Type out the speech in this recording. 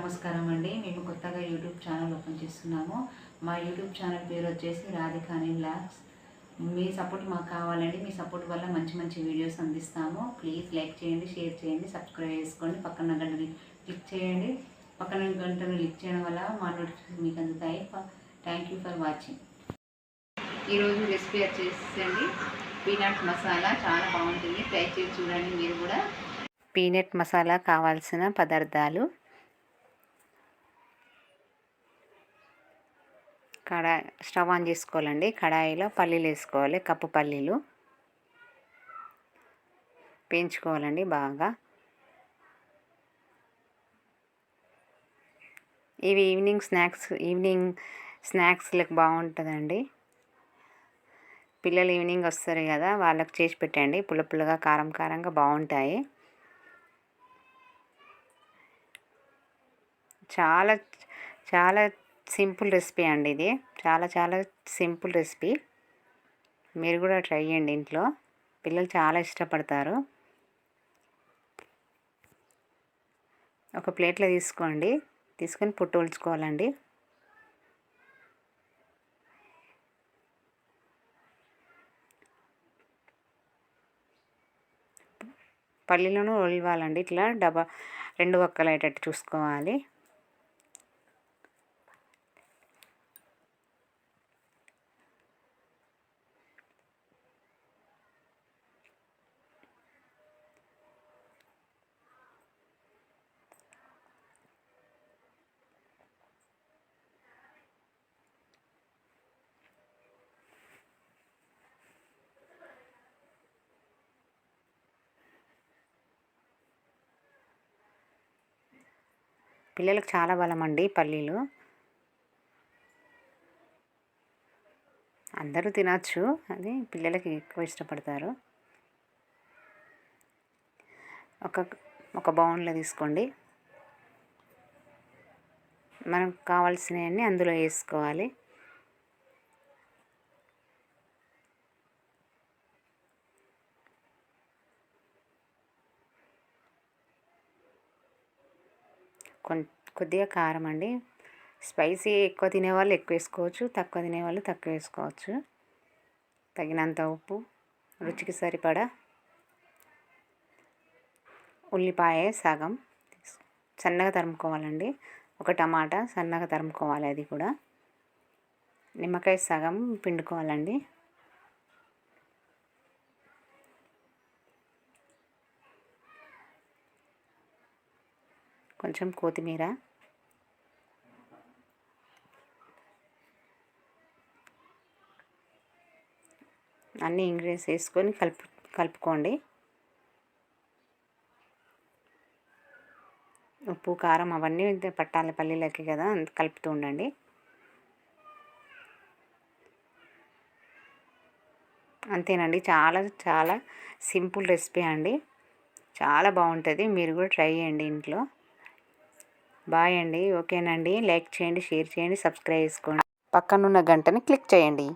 నమస్కారం అండి. మేము కొత్తగా యూట్యూబ్ ఛానల్ ఓపెన్ చేస్తున్నాము. మా యూట్యూబ్ ఛానల్ పేరు వచ్చేసి రాధికాని వ్లాగ్స్. మీ సపోర్ట్ మాకు కావాలండి. మీ సపోర్ట్ వల్ల మంచి మంచి వీడియోస్ అందిస్తాము. ప్లీజ్ లైక్ చేయండి, షేర్ చేయండి, సబ్స్క్రైబ్ చేసుకోండి. పక్కన గంటని క్లిక్ చేయండి. పక్కన గంటను క్లిక్ చేయడం వల్ల మా నోటిఫికేషన్ మీకు అందుతాయి. Thank you for watching. ఈరోజు రెసిపీ వచ్చేసండి పీనట్ మసాలా. చాలా బాగుంటుంది, ట్రై చేసి చూడండి మీరు కూడా. పీనట్ మసాలా కావాల్సిన పదార్థాలు: స్టవ్ ఆన్ చేసుకోవాలండి. కడాయిలో పల్లీలు వేసుకోవాలి. కప్పు పల్లీలు వేయించుకోవాలండి బాగా. ఇవి ఈవినింగ్ స్నాక్స్లకు బాగుంటుందండి. పిల్లలు ఈవినింగ్ వస్తారు కదా, వాళ్ళకి చేసి పెట్టండి. పుల్ల పుల్లగా కారం కారంగా బాగుంటాయి. చాలా చాలా సింపుల్ రెసిపీ అండి ఇది. చాలా సింపుల్ రెసిపీ. మీరు కూడా ట్రై చేయండి ఇంట్లో. పిల్లలు చాలా ఇష్టపడతారు. ఒక ప్లేట్లో తీసుకొని పొట్టు ఒలుచుకోవాలండి. పల్లీలను ఒలవాలండి. ఇట్లా రెండు వక్కలు అయ్యేటట్టు చూసుకోవాలి. పిల్లలకు చాలా బలం అండి పల్లీలు. అందరూ తినచ్చు, అది పిల్లలకి ఎక్కువ ఇష్టపడతారు. ఒక బౌన్లో తీసుకోండి. మనకు కావాల్సినవన్నీ అందులో వేసుకోవాలి. కొద్దిగా కారం అండి. స్పైసీ ఎక్కువ తినేవాళ్ళు ఎక్కువ వేసుకోవచ్చు, తక్కువ తినేవాళ్ళు తక్కువ వేసుకోవచ్చు. తగినంత ఉప్పు, రుచికి సరిపడా. ఉల్లిపాయ సగం సన్నగా తరుముకోవాలండి. ఒక టమాటా సన్నగా తరుముకోవాలి, అది కూడా. నిమ్మకాయ సగం పిండుకోవాలండి. కొంచెం కొత్తిమీర, అన్ని ఇంగ్రీడియంట్స్ వేసుకొని కలుపుకోండి. ఉప్పు కారం అవన్నీ పట్టాలి పల్లీలకి కదా, కలుపుతూ ఉండండి. అంతేనండి. చాలా సింపుల్ రెసిపీ అండి. చాలా బాగుంటుంది. మీరు కూడా ట్రై చేయండి ఇంట్లో. బాయ్ అండి. ఓకేనండి. లైక్ చేయండి, షేర్ చేయండి, సబ్స్క్రైబ్ చేసుకోండి. పక్కనున్న గంటని క్లిక్ చేయండి.